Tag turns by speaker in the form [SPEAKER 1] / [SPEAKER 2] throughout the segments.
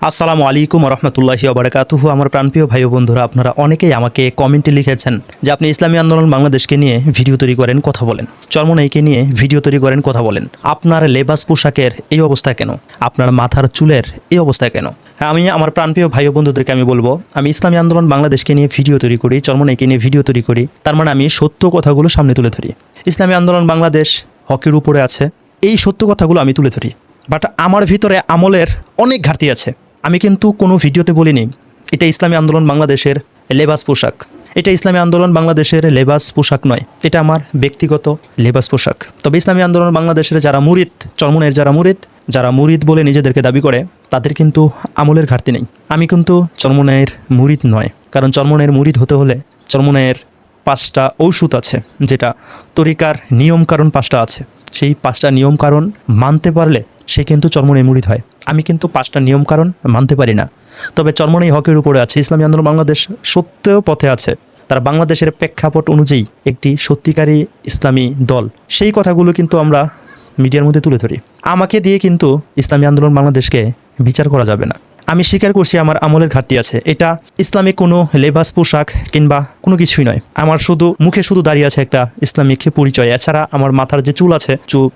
[SPEAKER 1] আসসালামু আলাইকুম রহমতুল্লাহি ওবারাকাতুহু। আমার প্রাণপ্রিয় ভাই ও বন্ধুরা, আপনারা অনেকেই আমাকে কমেন্টে লিখেছেন যে আপনি ইসলামী আন্দোলন বাংলাদেশকে নিয়ে ভিডিও তৈরি করেন, কথা বলেন, চরমোনাইকে নিয়ে ভিডিও তৈরি করেন, কথা বলেন। আপনার লেবাস পোশাকের এই অবস্থা কেন? আপনার মাথার চুলের এই অবস্থা কেন? আমি আমার প্রাণপ্রিয় ভাই ও বন্ধুদেরকে আমি বলবো, আমি ইসলামী আন্দোলন বাংলাদেশকে নিয়ে ভিডিও তৈরি করি, চরমোনাইকে নিয়ে ভিডিও তৈরি করি, তার মানে আমি সত্য কথাগুলো সামনে তুলে ধরি। ইসলামী আন্দোলন বাংলাদেশ হকের উপরে আছে, এই সত্য কথাগুলো আমি তুলে ধরি। বাট আমার ভিতরে আমলের অনেক ঘাটতি আছে। আমি কিন্তু কোনো ভিডিওতে বলিনি এটা ইসলামী আন্দোলন বাংলাদেশের লেবাস পোশাক। এটা ইসলামী আন্দোলন বাংলাদেশের লেবাস পোশাক নয়, এটা আমার ব্যক্তিগত লেবাস পোশাক। তবে ইসলামী আন্দোলন বাংলাদেশের যারা মুরিদ, চরমোনাইয়ের যারা মুরিদ বলে নিজেদেরকে দাবি করে, তাদের কিন্তু আমলের ঘাটতি নেই। আমি কিন্তু চরমোনাইয়ের মুরিদ নয়, কারণ চরমোনাইয়ের মুরিদ হতে হলে চরমোনাইয়ের 5টা ঔষধ আছে, যেটা তরিকার নিয়মকানুন 5টা আছে। সেই 5টা নিয়মকানুন মানতে পারলে সে কিন্তু চরমোনাই মুরিদ হয়। আমি কিন্তু 5টা নিয়মকানুন মানতে পারি না। তবে চরমোনাই হকের উপরে আছে, ইসলামী আন্দোলন বাংলাদেশ সত্য পথে আছে। তারা বাংলাদেশের প্রেক্ষাপট অনুযায়ী একটি সত্যিকারী ইসলামী দল। সেই কথাগুলো কিন্তু আমরা মিডিয়ার মধ্যে তুলে ধরি। আমাকে দিয়ে কিন্তু ইসলামী আন্দোলন বাংলাদেশকে বিচার করা যাবে না। আমি স্বীকার করছি আমার আমলের ঘাটতি আছে। এটা ইসলামিক কোনো লেবাস পোশাক কিংবা কোনো কিছুই নয়। আমার মুখে শুধু দাঁড়িয়ে আছে একটা ইসলামিক পরিচয়। এছাড়া আমার মাথার যে চুল আছে,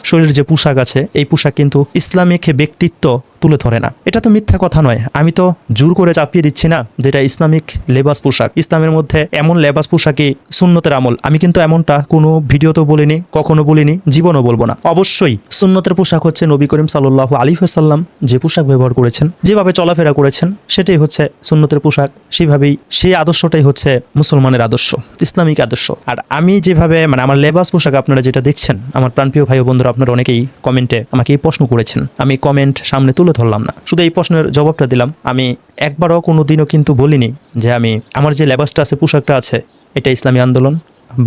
[SPEAKER 1] শরীরের যে পোশাক আছে, এই পোশাক কিন্তু ইসলামিক ব্যক্তিত্ব তুলে ধরে না। এটা তো মিথ্যা কথা নয়। আমি তো জোর করে চাপিয়ে দিচ্ছি না যেটা ইসলামিক লেবাস পোশাক। ইসলামের মধ্যে এমন লেবাস পোশাকই সুন্নতের আমল। আমি কিন্তু এমনটা কোনো ভিডিওতেও বলিনি, কখনো বলিনি, জীবনও বলবো না। অবশ্যই সুন্নতের পোশাক হচ্ছে নবী করিম সাল্লাল্লাহু আলাইহি ওয়াসাল্লাম যে পোশাক ব্যবহার করেছেন, যেভাবে চলাফেরা করেছেন, সেটাই হচ্ছে সুন্নতের পোশাক। সেই আদর্শটাই হচ্ছে মুসলমানের আদর্শ, ইসলামিক আদর্শ। আর আমি যেভাবে আমার লেবাস পোশাক আপনারা যেটা দেখছেন, আমার প্রাণপ্রিয় ভাই ও বন্ধুরা, আপনারা অনেকেই কমেন্টে আমাকে এই প্রশ্ন করেছেন। আমি কমেন্ট সামনে তুলে ধরলাম না, শুধু এই প্রশ্নের জবাবটা দিলাম। আমি একবারও কোনো দিনও কিন্তু বলিনি যে আমার যে লেবাসটা আছে, পোশাকটা আছে, এটা ইসলামী আন্দোলন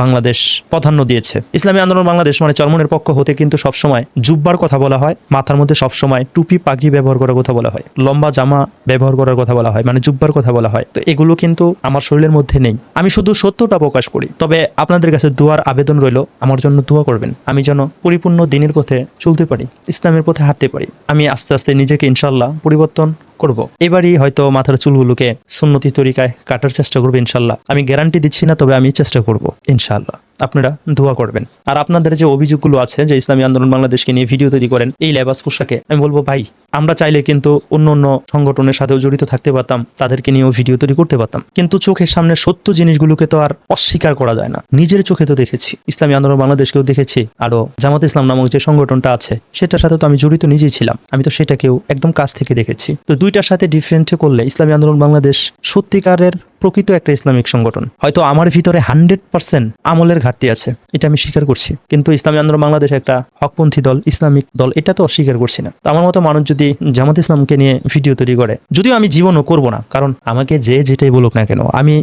[SPEAKER 1] বাংলাদেশ প্রাধান্য দিয়েছে। ইসলামী আন্দোলন বাংলাদেশ চরমনের পক্ষ হতে কিন্তু সবসময় জুব্বার কথা বলা হয়, মাথার মধ্যে সবসময় টুপি পাগড়ি ব্যবহার করার কথা বলা হয়, লম্বা জামা ব্যবহার করার কথা বলা হয়, জুব্বার কথা বলা হয়। তো এগুলো কিন্তু আমার শরীরের মধ্যে নেই। আমি শুধু সত্যটা প্রকাশ করি। তবে আপনাদের কাছে দোয়ার আবেদন রইল, আমার জন্য দোয়া করবেন, আমি যেন পরিপূর্ণ দিনের পথে চলতে পারি, ইসলামের পথে হাঁটতে পারি। আমি আস্তে আস্তে নিজেকে ইনশাল্লাহ পরিবর্তন করব। এবারই হয়তো মাথার চুলগুলোকে সুন্নতি তরিকায় কাটার চেষ্টা করবো ইনশাল্লাহ। আমি গ্যারান্টি দিচ্ছি না, তবে আমি চেষ্টা করব ইনশাল্লাহ। আপনারা দোয়া করবেন। আর আপনাদের যে অভিযোগগুলো আছে যে ইসলামী আন্দোলন বাংলাদেশকে নিয়ে ভিডিও তৈরি করেন এই লেবাস পোশাকে, আমি বলবো ভাই, আমরা চাইলে কিন্তু অন্য সংগঠনের সাথেও জড়িত থাকতে পারতাম, তাদেরকে নিয়েও ভিডিও তৈরি করতে পারতাম। কিন্তু চোখের সামনে সত্য জিনিসগুলোকে তো আর অস্বীকার করা যায় না। নিজের চোখে তো দেখেছি, ইসলামী আন্দোলন বাংলাদেশকেও দেখেছি, আরো জামাত ইসলাম নামক যে সংগঠনটা আছে সেটার সাথে তো আমি জড়িত নিজেই ছিলাম। আমি তো সেটাকেও একদম কাছ থেকে দেখেছি। তো দুইটার সাথে ডিফারেন্ট করলে ইসলামী আন্দোলন বাংলাদেশ সত্যিকারের প্রকৃত একটা ইসলামিক সংগঠন। হয়তো আমার ভিতরে 100% আমলের ঘাটতি আছে, এটা আমি স্বীকার করছি। কিন্তু ইসলামী আন্দোলন বাংলাদেশ একটা হকপন্থী দল, ইসলামিক দল, এটা তো অস্বীকার করছি না। তো আমার মতো মানুষ যদি জামাত ইসলামকে নিয়ে ভিডিও তৈরি করে, যদিও আমি জীবনও করব না, কারণ আমাকে যেটাই বলুক না কেন, আমি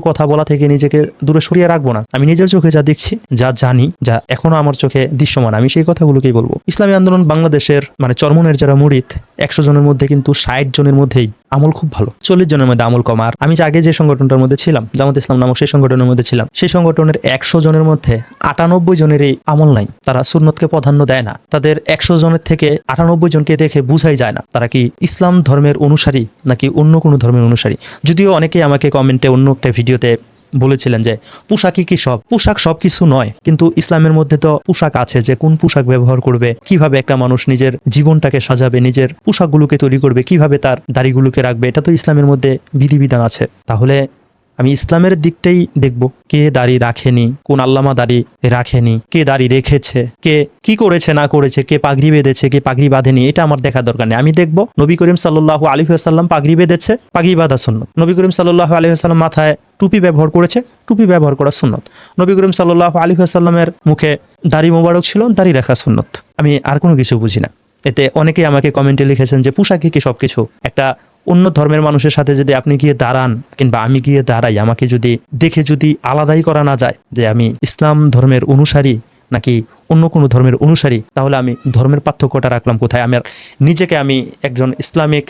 [SPEAKER 1] কথা বলা থেকে নিজেকে দূরে সরিয়ে রাখবো না। আমি নিজের চোখে যা দেখছি, যা জানি, যা এখনো আমার চোখে দৃশ্যমান, আমি সেই কথাগুলোকেই বলবো। ইসলামী আন্দোলন বাংলাদেশের চরমনের যারা মুরিদ, 100 জনের মধ্যে কিন্তু 60 জনের মধ্যেই আমল খুব ভালো, 40 জনের মধ্যে আমল কম। আর আমি যে আগে যে সংগঠনটার মধ্যে ছিলাম, জামাত ইসলাম নামক সেই সংগঠনের মধ্যে ছিলাম, সেই সংগঠনের 100 জনের মধ্যে 98 জনেরই আমল নাই। তারা সুন্নতকে প্রাধান্য দেয় না। তাদের 100 জনের থেকে 98 জনকে দেখে বুঝাই যায় না তারা কি ইসলাম ধর্মের অনুসারী নাকি অন্য কোনো ধর্মের অনুসারী। যদিও অনেকেই আমাকে কমেন্টে অন্য একটা ভিডিওতে বলেছিলেন যে পোশাকই কি পোশাক সব কিছু নয়, কিন্তু ইসলামের মধ্যে তো পোশাক আছে, যে কোন পোশাক ব্যবহার করবে, কিভাবে একটা মানুষ নিজের জীবনটাকে সাজাবে, নিজের পোশাকগুলোকে তৈরি করবে, কিভাবে তার দাড়িগুলোকে রাখবে, এটা তো ইসলামের মধ্যে বিধিবিধান আছে। তাহলে আমি ইসলামের দিকটাই দেখব, কে দাড়ি রাখেনি, কোন আল্লামা দাড়ি রাখেনি, কে দাড়ি রেখেছে, কে কি করেছে না করেছে, কে পাগড়ি বেঁধেছে, কে পাগড়ি বাঁধেনি, এটা আমার দেখা দরকার নেই। আমি দেখব নবী করিম সাল্লাল্লাহু আলাইহি ওয়াসাল্লাম পাগড়ি বেঁধেছে, পাগড়ি বাঁধা সুন্নত। নবী করিম সাল্লাল্লাহু আলাইহি ওয়াসাল্লাম মাথায় টুপি ব্যবহার করেছে, টুপি ব্যবহার করা সুন্নত। নবী করিম সাল্লাল্লাহু আলাইহি ওয়াসাল্লামের মুখে দাড়ি মোবারক ছিল, দাড়ি রাখা সুন্নত। আমি আর কোনো কিছু বুঝি না। এতে অনেকেই আমাকে কমেন্টে লিখেছেন যে পোশাকই কি সবকিছু। একটা অন্য ধর্মের মানুষের সাথে যদি আপনি গিয়ে দাঁড়ান কিংবা আমি গিয়ে দাঁড়াই, আমাকে যদি আলাদাই করা না যায় যে আমি ইসলাম ধর্মের অনুসারী নাকি অন্য কোনো ধর্মের অনুসারী, তাহলে আমি ধর্মের পার্থক্যটা রাখলাম কোথায়? নিজেকে আমি একজন ইসলামিক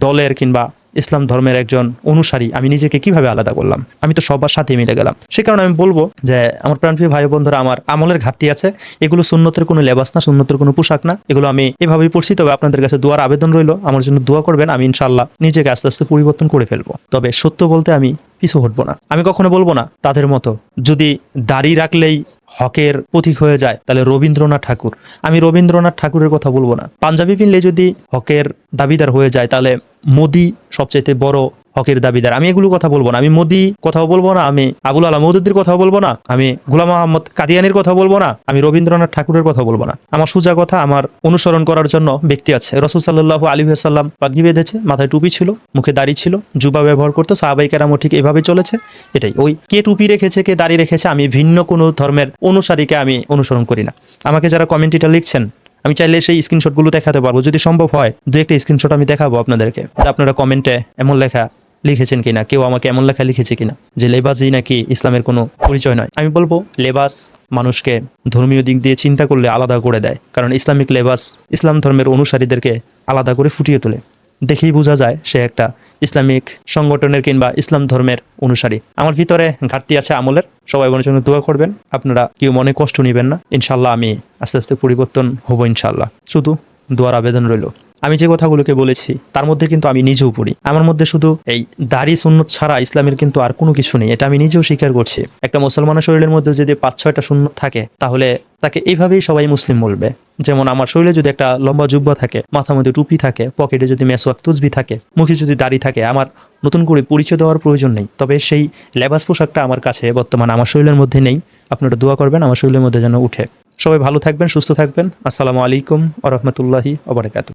[SPEAKER 1] দলের কিংবা ইসলাম ধর্মের একজন অনুসারী আমি নিজেকে কিভাবে আলাদা করলাম? আমি তো সবার সাথে মিলে গেলাম। সে কারণে আমি বলবো যে আমার প্রাণপ্রিয় ভাই বন্ধুরা, আমার আমলের ঘাটতি আছে, এগুলো সুন্নতের কোনো লেবাস না, সুন্নতের কোনো পোশাক না, এগুলো আমি এভাবেই পড়ছি। তবে আপনাদের কাছে দোয়ার আবেদন রইল, আমার জন্য দোয়া করবেন। আমি ইনশাআল্লাহ নিজেকে আস্তে আস্তে পরিবর্তন করে ফেলবো। তবে সত্য বলতে আমি পিছু হটবো না। আমি কখনো বলবো না তাদের মতো যদি দাড়ি রাখলেই হকের প্রতীক হয়ে যায় তাহলে রবীন্দ্রনাথ ঠাকুর। আমি রবীন্দ্রনাথ ঠাকুরের কথা বলবো না। পাঞ্জাবি পিনলে যদি হকের দাবিদার হয়ে যায় তাহলে মোদি সবচাইতে বড় হকের দাবিদার। আমি এগুলো কথা বলবো না। আমি মোদি কথাও বলবো না, আমি আবুল আলা মওদুদির কথাও বলবো না, আমি গোলাম আহমদ কাদিয়ানির কথা বলবো না, আমি রবীন্দ্রনাথ ঠাকুরের কথা বলবো না। আমার সোজা কথা, আমার অনুসরণ করার জন্য ব্যক্তি আছে। রাসূল সাল্লাল্লাহু আলাইহি ওয়াসাল্লাম পাগড়ি বেঁধেছে, মাথায় টুপি ছিল, মুখে দাড়ি ছিল, জুবা ব্যবহার করতো, সাহাবায়ে কেরামও ঠিক এভাবে চলেছে। এটাই, ওই কে টুপি রেখেছে কে দাড়ি রেখেছে, আমি ভিন্ন কোনো ধর্মের অনুসারীকে আমি অনুসরণ করি না। আমাকে যারা কমেন্টটা লিখছেন, আমি চাইলে সেই স্ক্রিনশটগুলো দেখাতে পারবো, যদি সম্ভব হয় দু একটা স্ক্রিনশট আমি দেখাবো আপনাদেরকে, যে আপনারা কমেন্টে এমন লেখা লিখেছেন কিনা, কেউ আমাকে এমন লেখা লিখেছে কিনা যে লেবাসই নাকি ইসলামের কোনো পরিচয় নয়। আমি বলবো লেবাস মানুষকে ধর্মীয় দিক দিয়ে চিন্তা করলে আলাদা করে দেয়, কারণ ইসলামিক লেবাস ইসলাম ধর্মের অনুসারীদেরকে আলাদা করে ফুটিয়ে তোলে। দেখেই বোঝা যায় সে একটা ইসলামিক সংগঠনের কিংবা ইসলাম ধর্মের অনুসারী। আমার ভিতরে ঘাটতি আছে আমলের, সবাই আমার জন্য দোয়া করবেন। আপনারা কেউ মনে কষ্ট নেবেন না, ইনশাল্লাহ আমি আস্তে আস্তে পরিবর্তন হব ইনশাল্লাহ। শুধু দোয়ার আবেদন রইল। আমি যে কথাগুলোকে বলেছি তার মধ্যে কিন্তু আমি নিজেও পড়ি। আমার মধ্যে শুধু এই দাড়ি সুন্নত ছাড়া ইসলামের কিন্তু আর কোনো কিছু নেই, এটা আমি নিজেও স্বীকার করছি। একটা মুসলমানের শরীরের মধ্যে যদি 5-6টা সুন্নত থাকে তাহলে তাকে এইভাবেই সবাই মুসলিম বলবে। যেমন আমার শরীরে যদি একটা লম্বা জুব্বা থাকে, মাথার মধ্যে টুপি থাকে, পকেটে যদি মেসওয়াক তুসবি থাকে, মুখে যদি দাড়ি থাকে, আমার নতুন করে পরিচয় দেওয়ার প্রয়োজন নেই। তবে সেই লেবাস পোশাকটা আমার কাছে বর্তমানে আমার শরীরের মধ্যে নেই। আপনারা দোয়া করবেন আমার শরীরের মধ্যে যেন উঠে। সবাই ভালো থাকবেন, সুস্থ থাকবেন। আসসালামু আলাইকুম ওয়া রাহমাতুল্লাহি ওয়া বারাকাতুহু।